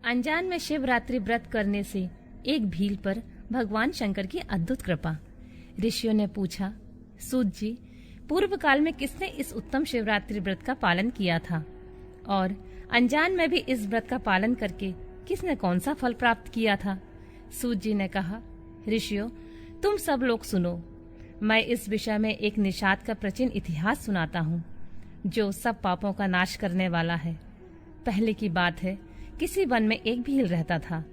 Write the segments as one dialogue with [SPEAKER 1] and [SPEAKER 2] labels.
[SPEAKER 1] अनजान में शिवरात्रि व्रत करने से एक भील पर भगवान शंकर की अद्भुत कृपा। ऋषियों ने पूछा, सूत जी, पूर्व काल में किसने इस उत्तम शिवरात्रि व्रत का पालन किया था और अनजान में भी इस व्रत का पालन करके किसने कौन सा फल प्राप्त किया था? सूत जी ने कहा, ऋषियों, तुम सब लोग सुनो। मैं इस विषय में एक निषाद का प्राचीन इतिहास सुनाता हूँ जो सब पापों का नाश करने वाला है। पहले की बात है, किसी वन में एक भील रहता था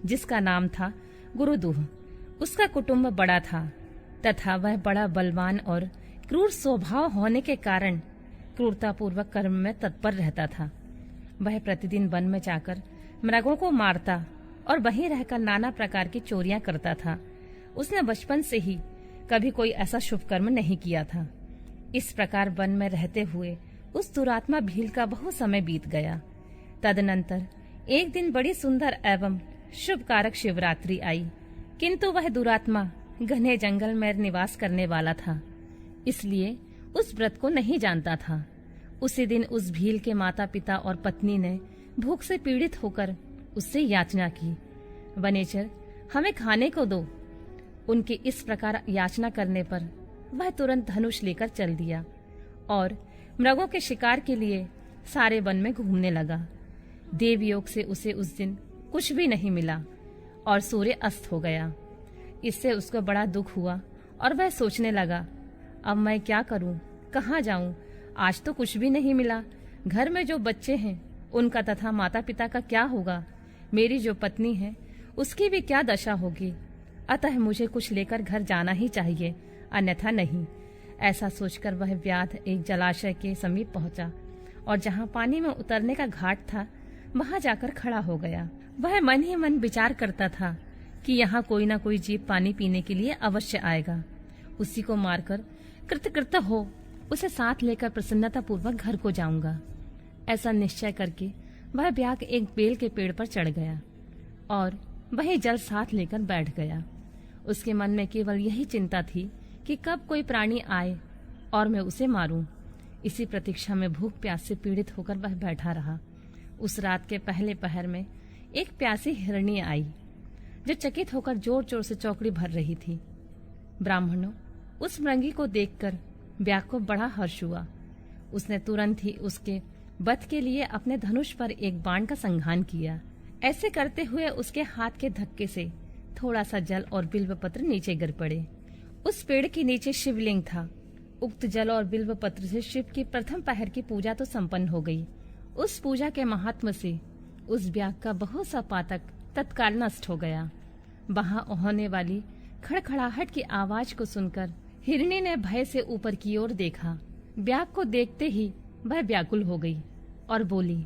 [SPEAKER 1] जिसका नाम था गुरुदूह। उसका कुटुंब बड़ा था तथा वह बड़ा बलवान और क्रूर स्वभाव होने के कारण क्रूरतापूर्वक कर्म में तत्पर रहता था। वह प्रतिदिन वन में जाकर मृगों को मारता और वहीं रहकर नाना प्रकार की चोरियां करता था। उसने बचपन से ही कभी कोई ऐसा शुभ कर्म नहीं किया था। इस प्रकार वन में रहते हुए उस दुरात्मा भील का बहुत समय बीत गया। तदनंतर एक दिन बड़ी सुंदर एवं शुभ कारक शिवरात्रि आई, किंतु वह दुरात्मा घने जंगल में निवास करने वाला था, इसलिए उस व्रत को नहीं जानता था। उसी दिन उस भील के माता पिता और पत्नी ने भूख से पीड़ित होकर उससे याचना की, वनेचर, हमें खाने को दो। उनके इस प्रकार याचना करने पर वह तुरंत धनुष लेकर चल दिया और मृगों के शिकार के लिए सारे वन में घूमने लगा। देवयोग से उसे उस दिन कुछ भी नहीं मिला और सूर्य अस्त हो गया। इससे उसको बड़ा दुख हुआ और वह सोचने लगा, अब मैं क्या करूं, कहाँ जाऊं? आज तो कुछ भी नहीं मिला। घर में जो बच्चे हैं उनका तथा माता पिता का क्या होगा? मेरी जो पत्नी है उसकी भी क्या दशा होगी? अतः मुझे कुछ लेकर घर जाना ही चाहिए, अन्यथा नहीं। ऐसा सोचकर वह व्याध एक जलाशय के समीप पहुंचा और जहां पानी में उतरने का घाट था वहां जाकर खड़ा हो गया। वह मन ही मन विचार करता था कि यहाँ कोई ना कोई जीव पानी पीने के लिए अवश्य आएगा। उसी को मारकर कृतकृत हो उसे साथ लेकर प्रसन्नता पूर्वक घर को जाऊंगा। ऐसा निश्चय करके वह व्याघ्र एक बेल के पेड़ पर चढ़ गया और वही जल साथ लेकर बैठ गया। उसके मन में केवल यही चिंता थी कि कब कोई प्राणी आए और मैं उसे मारूं। इसी प्रतीक्षा में भूख प्यास से पीड़ित होकर वह बैठा रहा। उस रात के पहले पहर में एक प्यासी हिरणी आई जो चकित होकर जोर जोर से चौकड़ी भर रही थी। ब्राह्मणों, उस मृंगी को देखकर व्याघ्र को बड़ा हर्ष हुआ। उसने तुरंत ही उसके वध के लिए अपने धनुष पर एक बाण का संघान किया। ऐसे करते हुए उसके हाथ के धक्के से थोड़ा सा जल और बिल्व पत्र नीचे गिर पड़े। उस पेड़ के नीचे शिवलिंग था। उक्त जल और बिल्व पत्र से शिव की प्रथम पहर की पूजा तो संपन्न हो गई। उस पूजा के महात्म से उस व्याघ्र का बहुत सा पातक तत्काल नष्ट हो गया। वहां होने वाली खड़खड़ाहट की आवाज को सुनकर हिरणी ने भय से ऊपर की ओर देखा। व्याघ्र को देखते ही वह व्याकुल हो गई और बोली,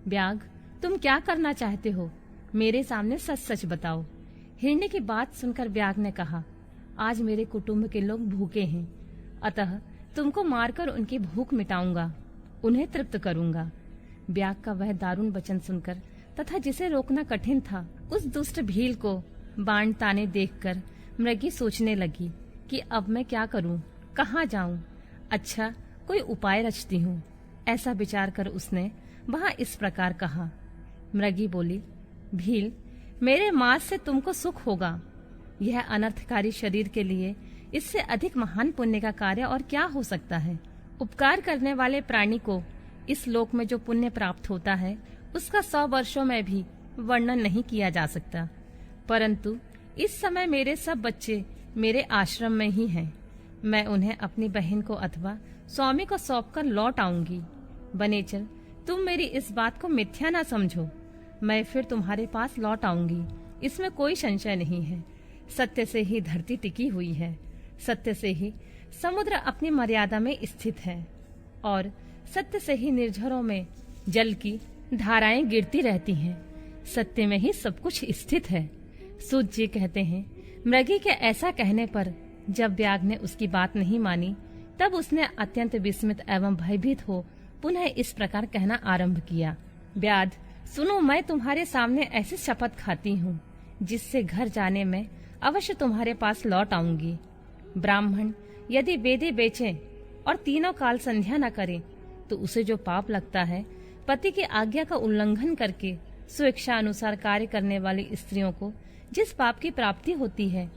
[SPEAKER 1] व्याघ्र, तुम क्या करना चाहते हो? मेरे सामने सच सच बताओ। हिरणी की बात सुनकर व्याघ्र ने कहा, आज मेरे कुटुंब के लोग भूखे हैं, अतः तुमको मारकर उनकी भूख मिटाऊंगा, उन्हें तृप्त करूंगा। व्याघ्र का वह दारुण वचन सुनकर तथा जिसे रोकना कठिन था, उस दुष्ट भील को बाण ताने देखकर मृगी सोचने लगी कि अब मैं क्या करूं, कहाँ जाऊं? अच्छा, कोई उपाय रचती हूँ। ऐसा विचार कर उसने वहां इस प्रकार कहा। मृगी बोली, भील, मेरे मांस से तुमको सुख होगा। यह अनर्थकारी शरीर के लिए इससे अधिक महान पुण्य का कार्य और क्या हो सकता है? उपकार करने वाले प्राणी को इस लोक में जो पुण्य प्राप्त होता है उसका 100 वर्षों में भी वर्णन नहीं किया जा सकता। परंतु इस समय मेरे सब बच्चे मेरे आश्रम में ही हैं। मैं उन्हें अपनी बहन को अथवा स्वामी को सौंपकर लौट आऊंगी। बनेचर, तुम मेरी इस बात को मिथ्या न समझो। मैं फिर तुम्हारे पास लौट आऊंगी, इसमें कोई संशय नहीं है। सत्य से ही धरती टिकी हुई है, सत्य से ही समुद्र अपनी मर्यादा में स्थित है और सत्य से ही निर्झरों में जल की धाराएं गिरती रहती हैं। सत्य में ही सब कुछ स्थित है। सूत जी कहते हैं, मृगी के ऐसा कहने पर जब व्याघ्र ने उसकी बात नहीं मानी, तब उसने अत्यंत विस्मित एवं भयभीत हो पुनः इस प्रकार कहना आरंभ किया। व्याध, सुनो, मैं तुम्हारे सामने ऐसी शपथ खाती हूँ जिससे घर जाने में अवश्य तुम्हारे पास लौट आऊंगी। ब्राह्मण यदि वेदी बेचे और तीनों काल संध्या न करे तो उसे जो पाप लगता है, पति की आज्ञा का उल्लंघन करके स्वेच्छा अनुसार कार्य करने वाली स्त्रियों को जिस पाप की प्राप्ति होती है,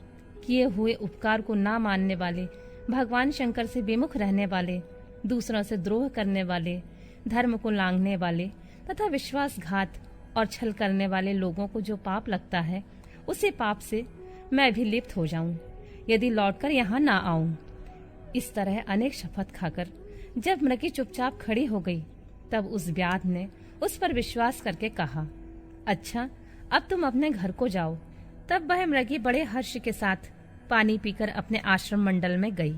[SPEAKER 1] किए हुए उपकार को ना मानने वाले, भगवान शंकर से विमुख रहने वाले, दूसरों से द्रोह करने वाले, धर्म को लांघने वाले तथा विश्वासघात और छल करने वाले लोगों को जो पाप लगता है, उसी पाप से मैं भी लिप्त हो जाऊं यदि लौटकर यहाँ ना आऊं। इस तरह अनेक शपथ खाकर जब मृगी चुपचाप खड़ी हो गई, तब उस व्याध ने उस पर विश्वास करके कहा, अच्छा, अब तुम अपने घर को जाओ। तब वह मृगी बड़े हर्ष के साथ पानी पीकर अपने आश्रम मंडल में गई।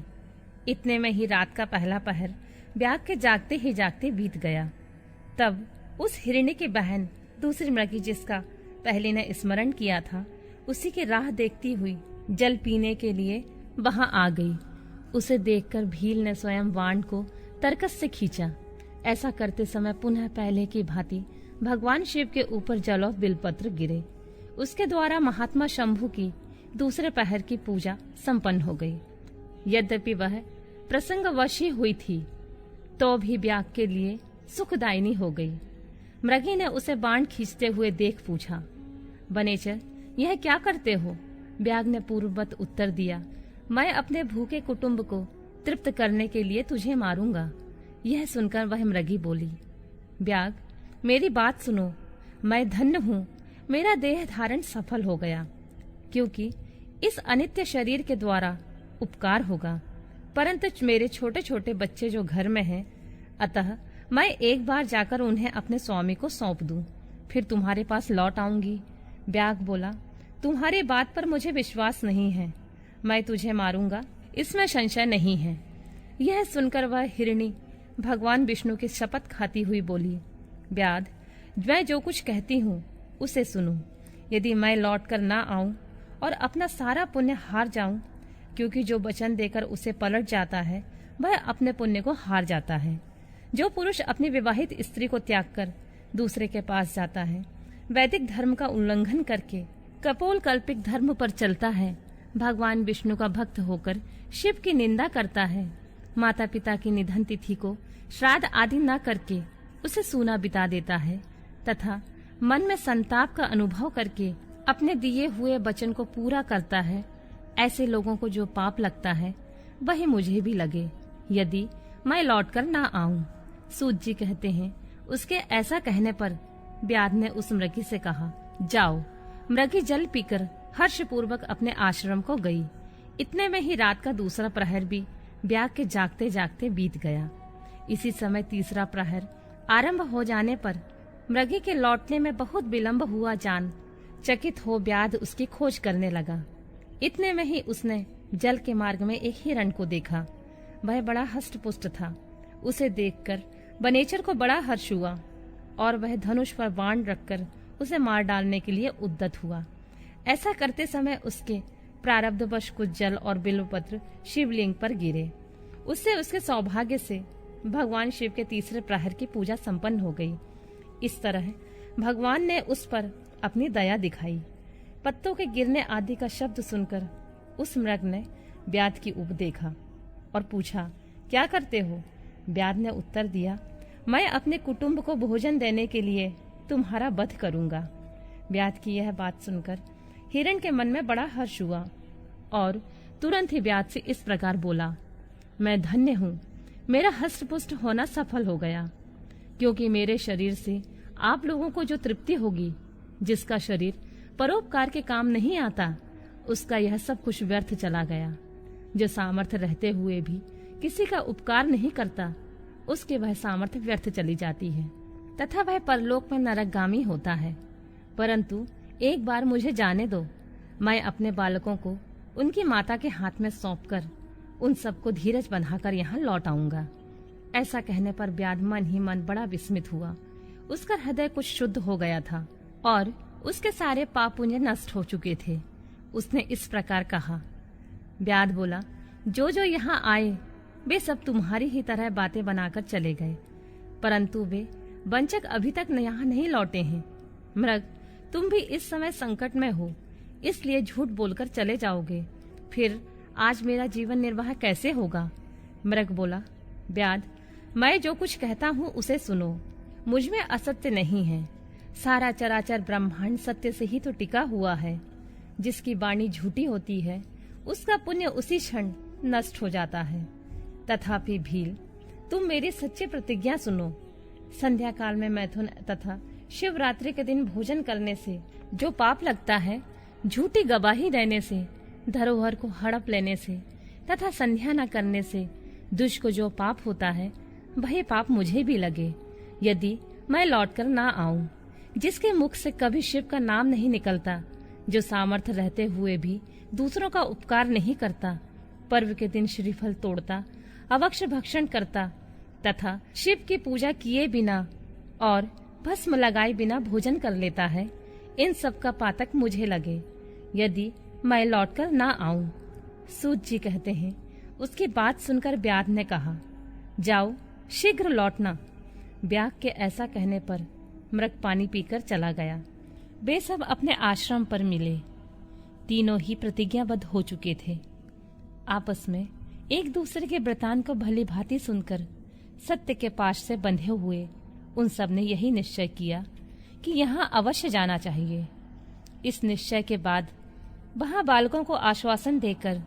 [SPEAKER 1] इतने में ही रात का पहला पहर व्याध के जागते ही जागते बीत गया। तब उस हिरणी की बहन, दूसरी मृगी जिसका पहले ने स्मरण किया था, उसी की राह देखती हुई जल पीने के लिए वहां आ गई। उसे देखकर भील ने स्वयं वाण को तरकस से खींचा। ऐसा करते समय पुनः पहले की भांति भगवान शिव के ऊपर जल और बिलपत्र गिरे। उसके द्वारा महात्मा शंभु की दूसरे पहर की पूजा संपन्न हो गई। यद्यपि वह प्रसंगवश ही हुई थी, तो भी व्याग के लिए सुखदायिनी हो गई। मृगी ने उसे बाण खींचते हुए देख पूछा, वनेचर, यह क्या करते हो? व्याग ने पूर्ववत उत्तर दिया, मैं अपने भूखे कुटुंब को तृप्त करने के लिए तुझे मारूंगा। यह सुनकर वह मृगी बोली, व्याग, मेरी बात सुनो, मैं धन्य हूँ, मेरा देह धारण सफल हो गया, क्योंकि इस अनित्य शरीर के द्वारा उपकार होगा, परंतु मेरे छोटे छोटे बच्चे जो घर में हैं, अतः मैं एक बार जाकर उन्हें अपने स्वामी को सौंप दूं, फिर तुम्हारे पास लौट आऊंगी। व्याग बोला, तुम्हारी बात पर मुझे विश्वास नहीं है, मैं तुझे मारूंगा, इसमें संशय नहीं है। यह सुनकर वह हिरणी भगवान विष्णु की शपथ खाती हुई बोली, व्याध, मैं जो कुछ कहती हूँ उसे सुनो। यदि मैं लौटकर ना आऊं और अपना सारा पुण्य हार जाऊं, क्योंकि जो वचन देकर उसे पलट जाता है वह अपने पुण्य को हार जाता है। जो पुरुष अपनी विवाहित स्त्री को त्याग कर दूसरे के पास जाता है, वैदिक धर्म का उल्लंघन करके कपोल कल्पिक धर्म पर चलता है, भगवान विष्णु का भक्त होकर शिव की निंदा करता है, माता पिता की निधन तिथि को श्राद्ध आदि न करके उसे सूना बिता देता है तथा मन में संताप का अनुभव करके अपने दिए हुए वचन को पूरा करता है, ऐसे लोगों को जो पाप लगता है वही मुझे भी लगे यदि मैं लौटकर ना आऊं। सूत जी कहते हैं, उसके ऐसा कहने पर व्याध ने उस मृगी से कहा, जाओ। मृगी जल पीकर हर्षपूर्वक अपने आश्रम को गई। इतने में ही रात का दूसरा प्रहर भी व्याध के जागते जागते बीत गया। इसी समय तीसरा प्रहर आरंभ हो जाने पर मृगी के लौटने में बहुत विलंब हुआ जान चकित हो व्याध उसकी खोज करने लगा। इतने में ही उसने जल के मार्ग में एक हिरण को देखा। वह बड़ा हष्ट-पुष्ट था। उसे देखकर वनेचर को बड़ा हर्ष हुआ और वह धनुष पर बाण रखकर उसे मार डालने के लिए उद्यत हुआ। ऐसा करते समय उसके प्रारब्धवश कुछ जल और बिल्वपत्र शिवलिंग पर गिरे। उससे उसके सौभाग्य से भगवान शिव के तीसरे प्रहर की पूजा संपन्न हो गई। इस तरह भगवान ने उस पर अपनी दया दिखाई। पत्तों के गिरने आदि का शब्द सुनकर उस मृग ने व्याध की उप देखा और पूछा, क्या करते हो? व्याध ने उत्तर दिया, मैं अपने कुटुंब को भोजन देने के लिए तुम्हारा वध करूंगा। व्याध की यह बात सुनकर हिरण के मन में बड़ा हर्ष हुआ और तुरंत ही व्याध से इस प्रकार बोला, मैं धन्य हूँ, मेरा हष्ट-पुष्ट होना सफल हो गया, क्योंकि मेरे शरीर से आप लोगों को जो तृप्ति होगी, जिसका शरीर परोपकार के काम नहीं आता, उसका यह सब कुछ व्यर्थ चला गया। जो सामर्थ्य रहते हुए भी किसी का उपकार नहीं करता, उसके वह सामर्थ्य व्यर्थ चली जाती है तथा वह परलोक में नरकगामी होता है। परंतु एक बार मुझे जाने दो, मैं अपने बालकों को उनकी माता के हाथ में सौंपकर उन सबको धीरज बंधाकर यहाँ लौट आऊंगा। ऐसा कहने पर व्याध मन ही मन बड़ा विस्मित हुआ। उसका हृदय कुछ शुद्ध हो गया था और उसके सारे पाप पुण्य नष्ट हो चुके थे। उसने इस प्रकार कहा। व्याध बोला, जो जो यहाँ आए वे सब तुम्हारी ही तरह बातें बनाकर चले गए, परंतु वे वंचक अभी तक यहाँ नहीं लौटे हैं। मृग, तुम भी इस समय संकट में हो, इसलिए झूठ बोलकर चले जाओगे, फिर आज मेरा जीवन निर्वाह कैसे होगा? मृग बोला, व्याध, मैं जो कुछ कहता हूँ उसे सुनो, मुझ में असत्य नहीं है। सारा चराचर ब्रह्मांड सत्य से ही तो टिका हुआ है। जिसकी वाणी झूठी होती है उसका पुण्य उसी क्षण नष्ट हो जाता है। तथापि भील, तुम मेरी सच्ची प्रतिज्ञा सुनो। संध्या काल में मैथुन तथा शिवरात्रि के दिन भोजन करने से जो पाप लगता है, झूठी गवाही देने से, धरोहर को हड़प लेने से तथा संध्या न करने से दुष्ट को जो पाप होता है, वही पाप मुझे भी लगे यदि मैं लौटकर ना आऊं। जिसके मुख से कभी शिव का नाम नहीं निकलता, जो सामर्थ्य रहते हुए भी दूसरों का उपकार नहीं करता, पर्व के दिन श्रीफल तोड़ता, अवक्ष भक्षण करता तथा शिव की पूजा किए बिना और भस्म लगाए बिना भोजन कर लेता है, इन सब का पातक मुझे लगे यदि मैं लौटकर ना आऊं। सूत जी कहते हैं, उसकी बात सुनकर ब्याध ने कहा, जाओ शीघ्र लौटना। ब्याग के ऐसा कहने पर मृग पानी पीकर चला गया। वे सब अपने आश्रम पर मिले। तीनों ही प्रतिज्ञाबद्ध हो चुके थे। आपस में एक दूसरे के वृतांत को भली भांति सुनकर सत्य के पाश से बंधे हुए उन सब ने यही निश्चय किया कि यहाँ अवश्य जाना चाहिए। इस निश्चय के बाद वहां बालकों को आश्वासन देकर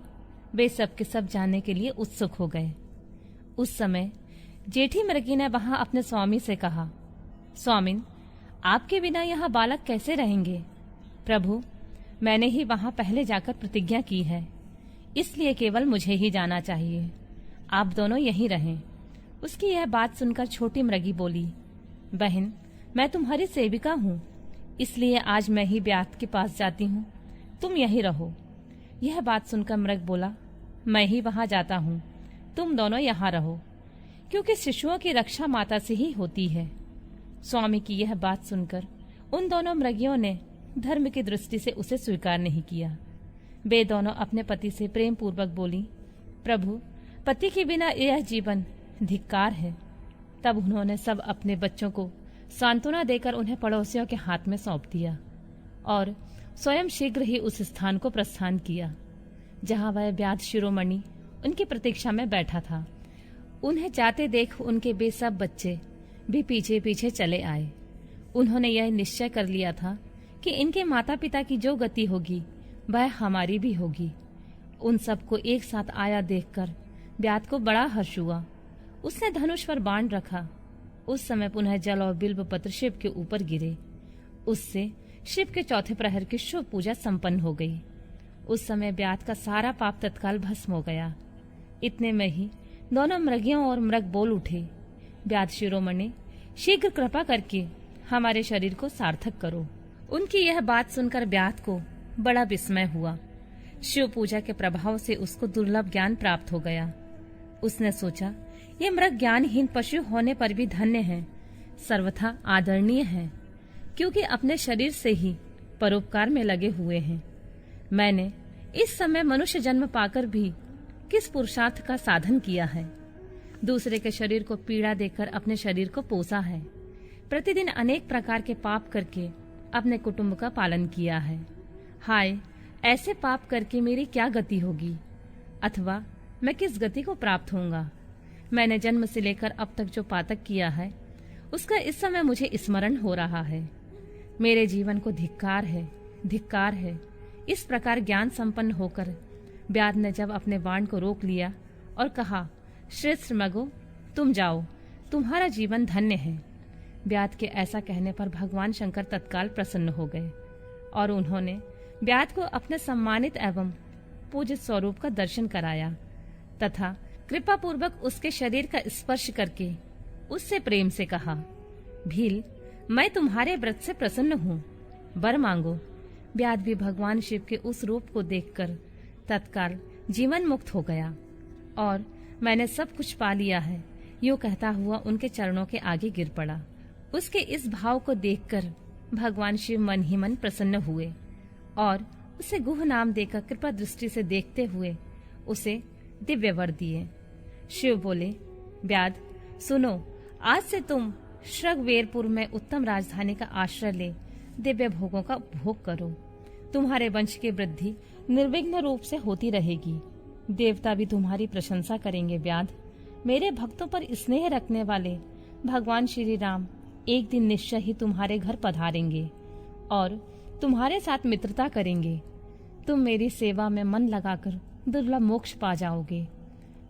[SPEAKER 1] वे सब के सब जाने के लिए उत्सुक हो गए। उस समय जेठी मृगी ने वहां अपने स्वामी से कहा, स्वामिन, आपके बिना यहाँ बालक कैसे रहेंगे? प्रभु, मैंने ही वहां पहले जाकर प्रतिज्ञा की है, इसलिए केवल मुझे ही जाना चाहिए। आप दोनों यहीं रहें। उसकी यह बात सुनकर छोटी मृगी बोली, बहन, मैं तुम्हारी सेविका हूँ, इसलिए आज मैं ही ब्यात के पास जाती हूँ, तुम यहीं रहो। यह बात सुनकर मृग बोला, मैं ही वहां जाता हूँ, तुम दोनों यहाँ रहो, क्योंकि शिशुओं की रक्षा माता से ही होती है। स्वामी की यह बात सुनकर उन दोनों मृगियों ने धर्म की दृष्टि से उसे स्वीकार नहीं किया। वे दोनों अपने पति से प्रेम पूर्वक बोली, प्रभु, पति के बिना यह जीवन धिक्कार है। तब उन्होंने सब अपने बच्चों को सांत्वना देकर उन्हें पड़ोसियों के हाथ में सौंप दिया और स्वयं शीघ्र ही उस स्थान को प्रस्थान किया जहां वह व्याध शिरोमणि उनकी प्रतीक्षा में बैठा था। उन्हें जाते देख उनके वे सब बच्चे भी पीछे पीछे चले आए। उन्होंने यह निश्चय कर लिया था कि इनके माता पिता की जो गति होगी वह हमारी भी होगी। उन सबको एक साथ आया देखकर व्याध को बड़ा हर्ष हुआ। उसने धनुष पर बाण रखा। उस समय पुनः जल और बिल्व पत्र शिव के ऊपर गिरे। उससे शिव के चौथे प्रहर की शुभ पूजा संपन्न हो गई। उस समय व्याध का सारा पाप तत्काल भस्म हो गया। इतने में ही दोनों मृगियों और मृग बोल उठे, व्याध शिरोमणि, शीघ्र कृपा करके हमारे शरीर को सार्थक करो। उनकी यह बात सुनकर व्याध को बड़ा विस्मय हुआ। शिव पूजा के प्रभाव से उसको दुर्लभ ज्ञान प्राप्त हो गया। उसने सोचा, ये मृग ज्ञानहीन पशु होने पर भी धन्य हैं, सर्वथा आदरणीय हैं, क्योंकि अपने शरीर से ही परोपकार में लगे हुए हैं। मैंने इस समय मनुष्य जन्म पाकर भी किस पुरुषार्थ का साधन किया है? दूसरे के शरीर को पीड़ा देकर अपने शरीर को पोसा है। प्रतिदिन अनेक प्रकार के पाप करके अपने कुटुंब का पालन किया है। हाय, ऐसे पाप करके मेरी क्या गति होगी, अथवा मैं किस गति को प्राप्त होऊंगा? मैंने जन्म से लेकर अब तक जो पातक किया है उसका इस समय मुझे स्मरण हो रहा है। मेरे जीवन को धिक्कार है, धिक्कार है। इस प्रकार ज्ञान संपन्न होकर व्याध ने जब अपने बाण को रोक लिया और कहा, श्रेष्ठ मृगो, तुम जाओ, तुम्हारा जीवन धन्य है। व्याध के ऐसा कहने पर भगवान शंकर तत्काल प्रसन्न हो गए और उन्होंने व्याध को अपने सम्मानित एवं पूजित स्वरूप का दर्शन कराया तथा कृपा पूर्वक उसके शरीर का स्पर्श करके उससे प्रेम से कहा, भील, मैं तुम्हारे व्रत से प्रसन्न हूँ, वर मांगो। व्याध भी भगवान शिव के उस रूप को देखकर तत्काल जीवन मुक्त हो गया और मैंने सब कुछ पा लिया है, यूं कहता हुआ उनके चरणों के आगे गिर पड़ा। उसके इस भाव को देखकर भगवान शिव मन ही मन प्रसन्न हुए और उसे गुह नाम देकर कृपा दृष्टि से देखते हुए उसे दिव्य वर दिए। शिव बोले, व्याध, सुनो, आज से तुम श्रगवेरपुर में उत्तम राजधानी का आश्रय ले दिव्य भोगों का उपभोग करो। तुम्हारे वंश की वृद्धि निर्विघ्न रूप से होती रहेगी। देवता भी तुम्हारी प्रशंसा करेंगे। व्याध, मेरे भक्तों पर स्नेह रखने वाले भगवान श्री राम एक दिन निश्चय ही तुम्हारे घर पधारेंगे और तुम्हारे साथ मित्रता करेंगे। तुम मेरी सेवा में मन लगाकर दुर्लभ मोक्ष पा जाओगे।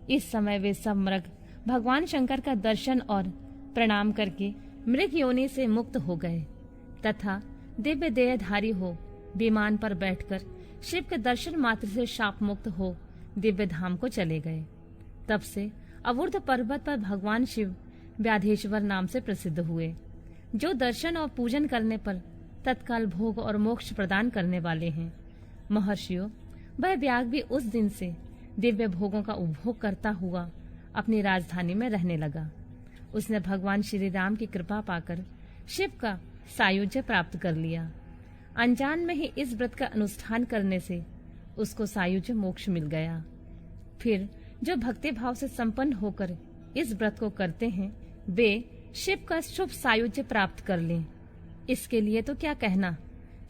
[SPEAKER 1] इस समय वे सब मृग भगवान शंकर का दर्शन और प्रणाम करके मृग योनि से मुक्त हो गए तथा दिव्य देहधारी हो विमान पर बैठकर शिव के दर्शन मात्र से शाप मुक्त हो दिव्य धाम को चले गए। तब से अवुर्ध पर्वत पर भगवान शिव व्याधेश्वर नाम से प्रसिद्ध हुए, जो दर्शन और पूजन करने पर तत्काल भोग और मोक्ष प्रदान करने वाले हैं। महर्षियों, वह व्याघ भी उस दिन से दिव्य भोगों का उपभोग करता हुआ अपनी राजधानी में रहने लगा। उसने भगवान श्री राम की कृपा पाकर शिव का सायुज्य प्राप्त कर लिया। अनजान में ही इस व्रत का अनुष्ठान करने से उसको सायुज्य मोक्ष मिल गया। फिर जो भक्ति भाव से संपन्न होकर इस व्रत को करते हैं, वे शिव का शुभ सायुज्य प्राप्त कर लें। इसके लिए तो क्या कहना,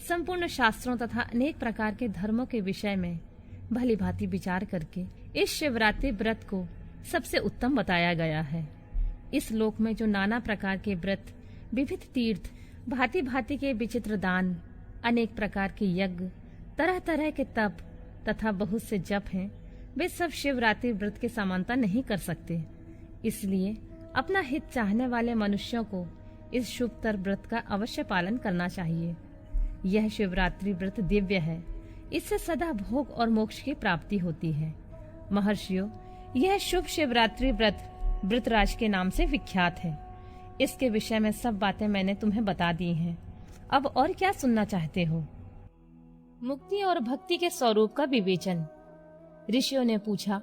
[SPEAKER 1] संपूर्ण शास्त्रों तथा अनेक प्रकार के धर्मों के विषय में भली भांति विचार करके इस शिवरात्रि व्रत को सबसे उत्तम बताया गया है। इस लोक में जो नाना प्रकार के व्रत, विविध तीर्थ, भांति भांति के विचित्र दान, अनेक प्रकार के यज्ञ, तरह तरह के तप तथा बहुत से जप हैं, वे सब शिवरात्रि व्रत के समानता नहीं कर सकते। इसलिए अपना हित चाहने वाले मनुष्यों को इस शुभतर व्रत का अवश्य पालन करना चाहिए। यह शिवरात्रि व्रत दिव्य है, इससे सदा भोग और मोक्ष की प्राप्ति होती है। महर्षियों, यह शुभ शिवरात्रि व्रत व्रतराज के नाम से विख्यात है। इसके विषय में सब बातें मैंने तुम्हें बता दी हैं। अब और क्या सुनना चाहते हो? मुक्ति और भक्ति के स्वरूप का विवेचन। ऋषियों ने पूछा,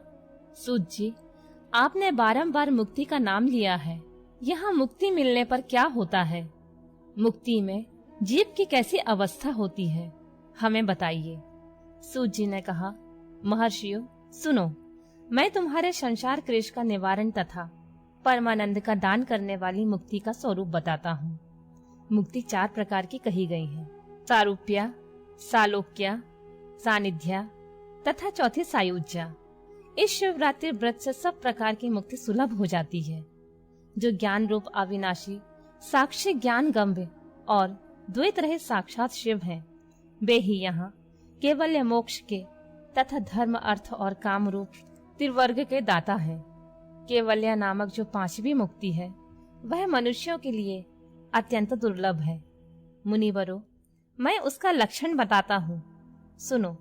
[SPEAKER 1] सूत जी, आपने बारंबार मुक्ति का नाम लिया है, यहाँ मुक्ति मिलने पर क्या होता है? मुक्ति में जीव की कैसी अवस्था होती है, हमें बताइए। सूत जी ने कहा, महर्षियों सुनो, मैं तुम्हारे संसार क्लेश का निवारण तथा परमानंद का दान करने वाली मुक्ति का स्वरूप बताता हूँ। मुक्ति 4 प्रकार की कही गई है, सारूप्या, सालोक्या, सानिध्या तथा चौथी सायुज्या। इस शिवरात्रि व्रत से सब प्रकार की मुक्ति सुलभ हो जाती है। जो ज्ञान रूप अविनाशी साक्षी ज्ञान गंभीर और द्वैत रहित साक्षात शिव हैं, वे ही यहाँ केवल मोक्ष के तथा धर्म, अर्थ और काम रूप त्रिवर्ग के दाता हैं। केवल्य नामक जो 5वीं मुक्ति है, वह मनुष्यों के लिए अत्यंत दुर्लभ है। मुनिवरों, मैं उसका लक्षण बताता हूँ, सुनो।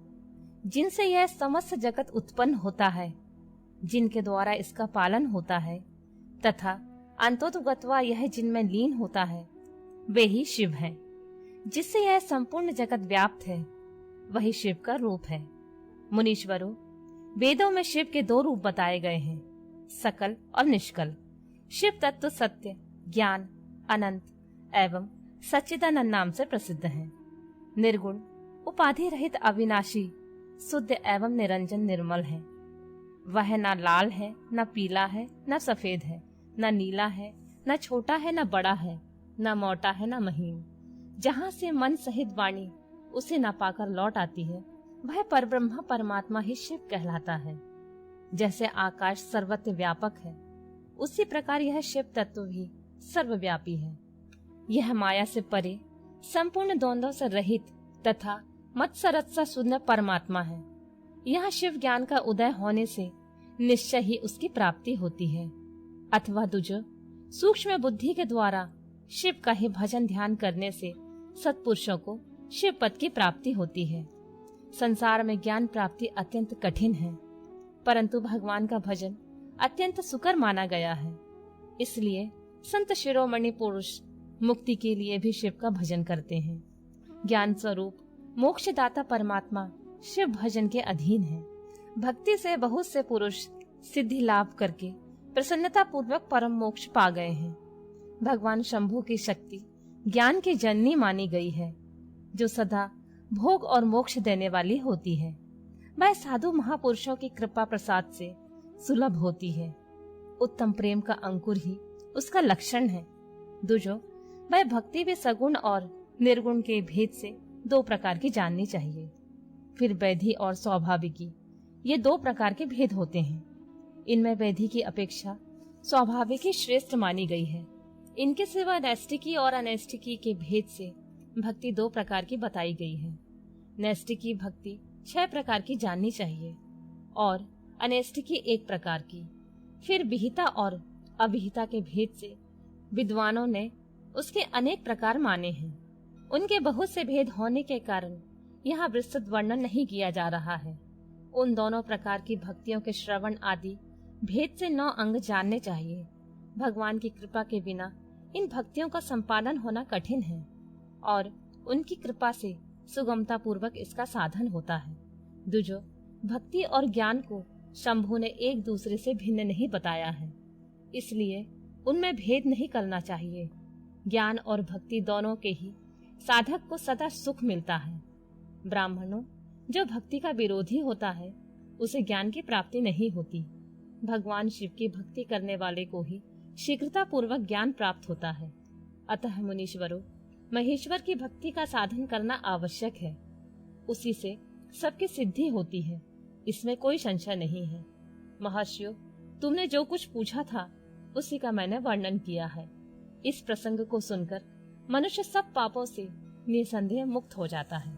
[SPEAKER 1] जिनसे यह समस्त जगत उत्पन्न होता है, जिनके द्वारा इसका पालन होता है तथा अंतोतगत्वा यह जिनमें लीन होता है, वे ही शिव हैं। जिससे यह संपूर्ण जगत व्याप्त है, वही शिव का रूप है। मुनीश्वरों, वेदों में शिव के 2 रूप बताए गए हैं, सकल और निष्कल। शिव तत्व सत्य, ज्ञान, अनंत एवं सच्चिदानंद नाम से प्रसिद्ध है। निर्गुण, उपाधि रहित, अविनाशी, शुद्ध एवं निरंजन निर्मल है। वह न लाल है, न पीला है, न सफेद है, न नीला है, न छोटा है, न बड़ा है, न मोटा है, न महीन। जहाँ से मन सहित वाणी उसे न पाकर लौट आती है, वह परब्रह्म परमात्मा ही शिव कहलाता है। जैसे आकाश सर्वत्र व्यापक है, उसी प्रकार यह शिव तत्व भी सर्वव्यापी है। यह माया से परे, संपूर्ण द्वंद्वों से रहित तथा मत्सरत सा शुद्ध परमात्मा है। यह शिव ज्ञान का उदय होने से निश्चय ही उसकी प्राप्ति होती है, अथवा दूजो सूक्ष्म बुद्धि के द्वारा शिव का ही भजन ध्यान करने से सत्पुरुषों को शिव पद की प्राप्ति होती है। संसार में ज्ञान प्राप्ति अत्यंत कठिन है, परंतु भगवान का भजन अत्यंत सुकर माना गया है। इसलिए संत शिरोमणि पुरुष मुक्ति के लिए भी शिव का भजन करते हैं। ज्ञान स्वरूप मोक्षदाता परमात्मा शिव भजन के अधीन है। भक्ति से बहुत से पुरुष सिद्धि लाभ करके प्रसन्नता पूर्वक परम मोक्ष पा गए हैं। भगवान शंभु की शक्ति ज्ञान की जननी मानी गई है, जो सदा भोग और मोक्ष देने वाली होती है। वह साधु महापुरुषों की कृपा प्रसाद से सुलभ होती है। उत्तम प्रेम का अंकुर ही उसका लक्षण है। दूजो, वह भक्ति भी सगुण और निर्गुण के भेद से 2 प्रकार की जाननी चाहिए। फिर वैधि और स्वाभाविकी, ये 2 प्रकार के भेद होते हैं। इनमें वैधि की अपेक्षा स्वाभाविकी श्रेष्ठ मानी गई है। इनके सिवा नैष्टिकी और अनैष्टिकी के भेद से भक्ति 2 प्रकार की बताई गई है। नैष्टिकी भक्ति 6 प्रकार की जाननी चाहिए और अनैष्टिकी 1 प्रकार की। फिर विहिता और अविहिता के भेद से विद्वानों ने उसके अनेक प्रकार माने हैं। उनके बहुत से भेद होने के कारण यहाँ विस्तृत वर्णन नहीं किया जा रहा है। उन दोनों प्रकार की भक्तियों के श्रवण आदि भेद से 9 अंग जानने चाहिए। भगवान की कृपा के बिना इन भक्तियों का संपादन होना कठिन है और उनकी कृपा से सुगमता पूर्वक इसका साधन होता है। दूजो, भक्ति और ज्ञान को शंभु ने एक दूसरे से भिन्न नहीं बताया है, इसलिए उनमें भेद नहीं करना चाहिए। ज्ञान और भक्ति दोनों के ही साधक को सदा सुख मिलता है। ब्राह्मणों, जो भक्ति का विरोधी होता है उसे ज्ञान की प्राप्ति नहीं होती। भगवान शिव की भक्ति करने वाले को ही शीघ्रता पूर्वक ज्ञान प्राप्त होता है। अतः मुनीश्वरों, महेश्वर की भक्ति का साधन करना आवश्यक है। उसी से सबकी सिद्धि होती है, इसमें कोई संशय नहीं है। महर्षियों, तुमने जो कुछ पूछा था उसी का मैंने वर्णन किया है। इस प्रसंग को सुनकर मनुष्य सब पापों से निसंदेह मुक्त हो जाता है।